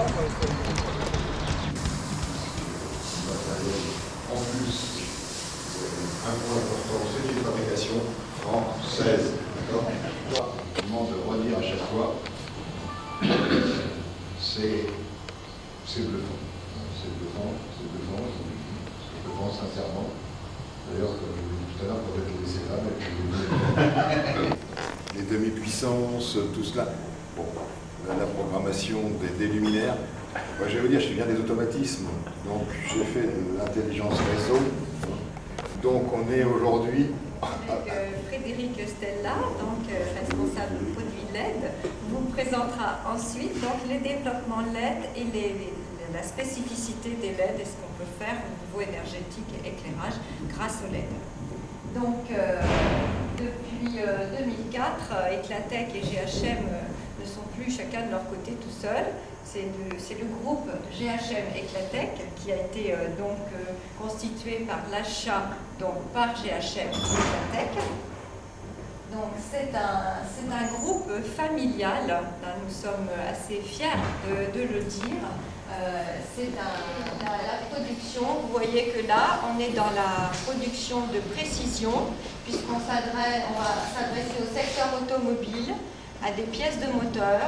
En plus, un point important, c'est une fabrication française. D'accord ? Je demande de redire à chaque fois, c'est bluffant. C'est bluffant, sincèrement. D'ailleurs, comme je vous l'ai dit tout à l'heure, peut-être le laisser là, mais les demi-puissances, tout cela. Bon, la programmation des luminaires. Moi, je vais vous dire, je viens des automatismes, donc j'ai fait de l'intelligence réseau. Donc on est aujourd'hui... Avec Frédéric Stella, donc responsable produit LED, vous présentera ensuite donc, les développements LED et la spécificité des LED et ce qu'on peut faire au niveau énergétique et éclairage grâce au LED. Donc depuis 2004, Eclatech et GHM ne sont plus chacun de leur côté tout seuls. C'est le groupe GHM Eclatech qui a été constitué par l'achat par GHM Eclatech. Donc c'est un groupe familial, nous sommes assez fiers de le dire. C'est la production, vous voyez que là on est dans la production de précision puisqu'on va s'adresser au secteur automobile, à des pièces de moteur.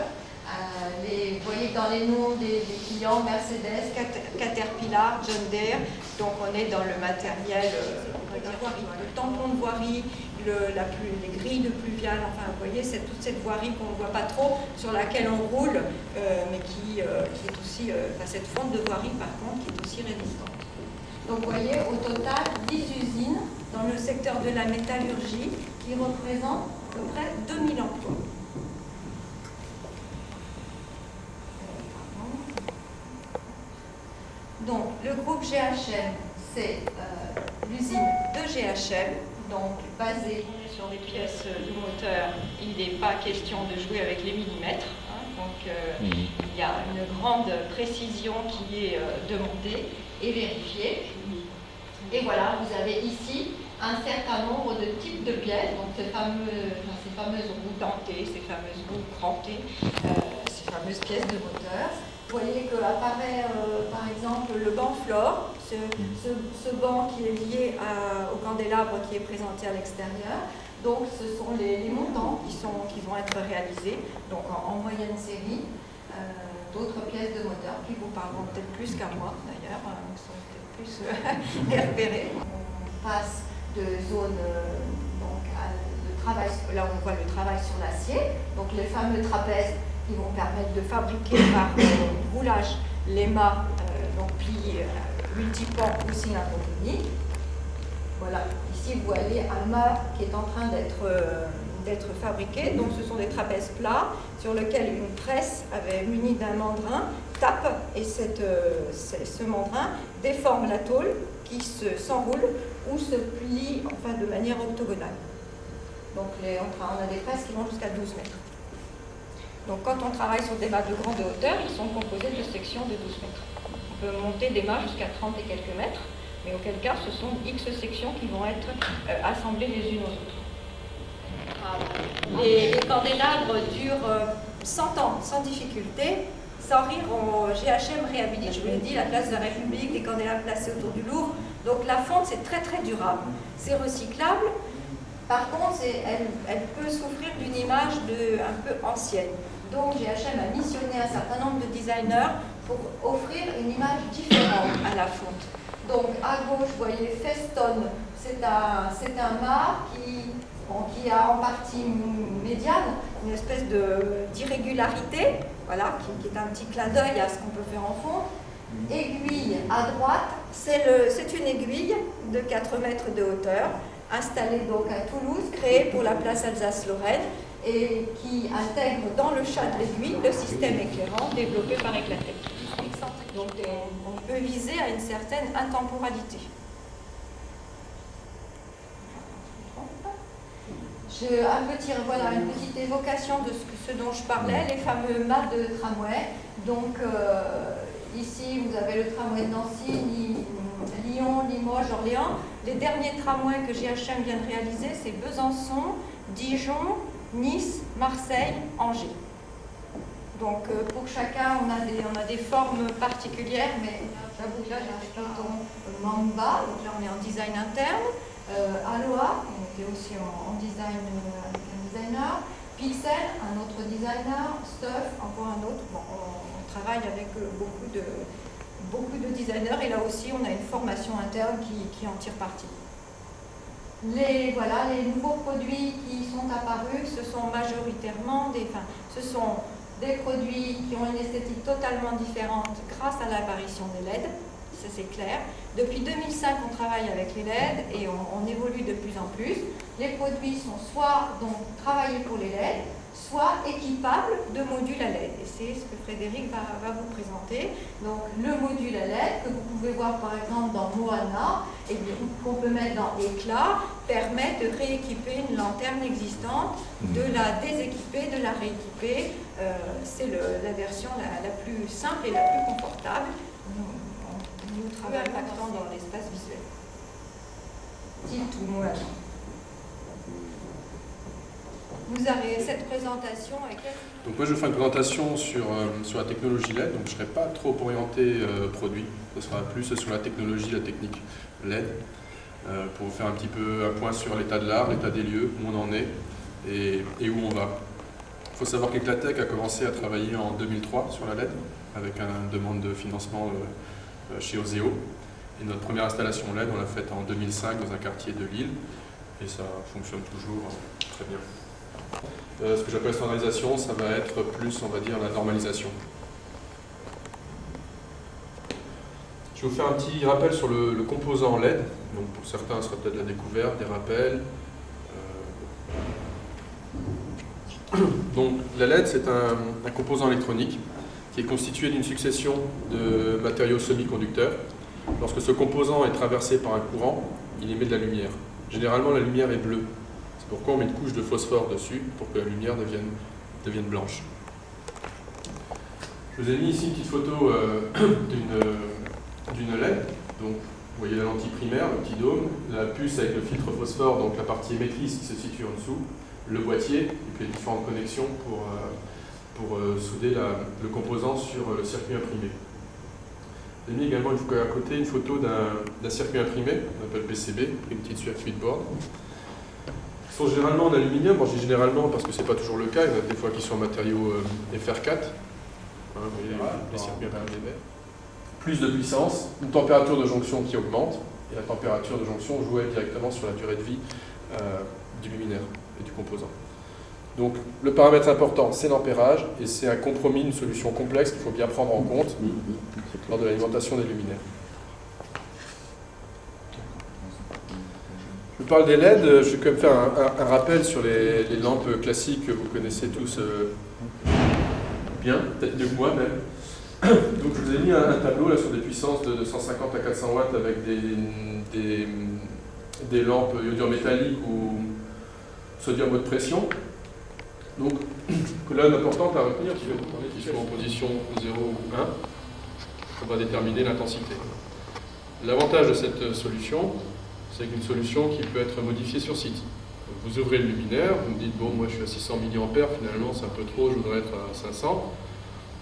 Vous voyez dans les noms des clients, Mercedes, Caterpillar, John Deere, donc on est dans le matériel, le tampon de voirie, les grilles de pluvial, enfin vous voyez, c'est toute cette voirie qu'on ne voit pas trop, sur laquelle on roule, mais qui est aussi, cette fonte de voirie par contre, qui est aussi résistante. Donc vous voyez, au total, 10 usines dans le secteur de la métallurgie qui représentent à peu près 2000 emplois. Donc, le groupe GHM, c'est l'usine de GHM, donc basée sur les pièces du moteur. Il n'est pas question de jouer avec les millimètres. Il y a une grande précision qui est demandée et vérifiée. Et voilà, vous avez ici un certain nombre de types de pièces, donc ces fameuses roues dentées, ces fameuses roues crantées, ces fameuses pièces de moteur. Vous voyez qu'apparaît par exemple le banc Flore, ce banc qui est lié au candélabre qui est présenté à l'extérieur. Donc ce sont les montants qui vont être réalisés donc en moyenne série. D'autres pièces de moteur qui vous parleront peut-être plus qu'à moi d'ailleurs, qui sont peut-être plus repérées. On passe de zone de travail, là on voit le travail sur l'acier, donc les fameux trapèzes qui vont permettre de fabriquer par roulage les mâts, donc pliés multipans ou cylindrophoniques. Voilà, ici vous voyez un mât qui est en train d'être fabriqué. Donc ce sont des trapèzes plats sur lesquels une presse munie d'un mandrin tape et ce mandrin déforme la tôle qui s'enroule ou se plie de manière octogonale. Donc on a des presses qui vont jusqu'à 12 mètres. Donc quand on travaille sur des mâts de grande hauteur, ils sont composés de sections de 12 mètres. On peut monter des mâts jusqu'à 30 et quelques mètres, mais auquel cas ce sont X sections qui vont être assemblées les unes aux autres. Les candélabres durent 100 ans sans difficulté. Sans rire, GHM réhabilite, je vous l'ai dit, la place de la République, les candélabres placés autour du Louvre. Donc la fonte, c'est très très durable. C'est recyclable. Par contre, elle peut souffrir d'une image un peu ancienne. Donc GHM a missionné un certain nombre de designers pour offrir une image différente à la fonte. Donc à gauche, vous voyez Feston, c'est un mât qui a en partie médiane une espèce d'irrégularité, voilà, qui est un petit clin d'œil à ce qu'on peut faire en fonte. Aiguille à droite, c'est une aiguille de 4 mètres de hauteur, installée donc à Toulouse, créée pour la place Alsace-Lorraine et qui intègre dans le chat de l'aiguille le système éclairant développé par Eclatech. Donc on peut viser à une certaine intemporalité. Une petite évocation de ce dont je parlais, les fameux mâts de tramway. Donc ici vous avez le tramway de Nancy, Lyon, Limoges, Orléans. Les derniers tramways que GHM vient de réaliser, c'est Besançon, Dijon, Nice, Marseille, Angers. Donc pour chacun, on a des formes particulières, mais j'avoue que là j'ai fait ton Mamba, donc là on est en design interne. Aloha, on était aussi en design avec un designer. Pixel, un autre designer. Stuff, encore un autre. Bon, on travaille avec beaucoup de designers et là aussi on a une formation interne qui en tire parti. Les nouveaux produits qui sont apparus, ce sont majoritairement des produits qui ont une esthétique totalement différente grâce à l'apparition des LED, ça c'est clair. Depuis 2005, on travaille avec les LED et on évolue de plus en plus. Les produits sont soit donc travaillés pour les LED, soit équipables de modules à LED. Et c'est ce que Frédéric va vous présenter. Donc le module à LED, que vous pouvez voir par exemple dans Moana, et qu'on peut mettre dans Éclat, permet de rééquiper une lanterne existante, de la déséquiper, de la rééquiper. C'est la version la plus simple et la plus confortable. Nous travaillons impactant dans l'espace visuel. Dites tout, Moana. Vous avez cette présentation avec elle. Donc moi je vais faire une présentation sur la technologie LED, donc je ne serai pas trop orienté produit, ce sera plus sur la technologie, la technique LED, pour vous faire un petit peu un point sur l'état de l'art, l'état des lieux, où on en est et où on va. Il faut savoir qu'Eclatech a commencé à travailler en 2003 sur la LED, avec une demande de financement chez Oseo. Et notre première installation LED, on l'a faite en 2005 dans un quartier de Lille, et ça fonctionne toujours très bien. Ce que j'appelle standardisation, ça va être plus, on va dire, la normalisation. Je vais vous faire un petit rappel sur le composant LED. Donc pour certains, ce sera peut-être la découverte, des rappels. Donc la LED, c'est un composant électronique qui est constitué d'une succession de matériaux semi-conducteurs. Lorsque ce composant est traversé par un courant, il émet de la lumière. Généralement, la lumière est bleue. C'est pourquoi on met une couche de phosphore dessus pour que la lumière devienne blanche. Je vous ai mis ici une petite photo d'une LED. Donc, vous voyez la lentille primaire, le petit dôme, la puce avec le filtre phosphore, donc la partie émettrice qui se situe en dessous, le boîtier, et puis les différentes connexions pour souder le composant sur le circuit imprimé. J'ai mis également à côté une photo d'un circuit imprimé, qu'on appelle PCB, Printed Circuit Board. Ils sont généralement en aluminium. Bon, je dis généralement parce que ce n'est pas toujours le cas. Il y en a des fois qui sont en matériaux FR4. Vous voyez les circuits imprimés. Plus de puissance, une température de jonction qui augmente, et la température de jonction jouait directement sur la durée de vie du luminaire et du composant. Donc le paramètre important, c'est l'ampérage, et c'est un compromis, une solution complexe qu'il faut bien prendre en compte lors de l'alimentation des luminaires. Je parle des LED, je vais quand même faire un rappel sur les lampes classiques que vous connaissez tous bien, peut-être mieux que moi même. Donc je vous ai mis un tableau là, sur des puissances de 150 à 400 watts avec des lampes iodure métallique ou sodium haute pression. Donc là, l'important à retenir, c'est qu'ils sont en position 0 ou 1, on va déterminer l'intensité. L'avantage de cette solution, c'est qu'une solution qui peut être modifiée sur site. Donc vous ouvrez le luminaire, vous me dites, bon, moi je suis à 600 mA, finalement c'est un peu trop, je voudrais être à 500.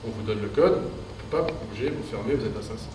On vous donne le code, on ne peut pas bouger, vous fermez, vous êtes à 500.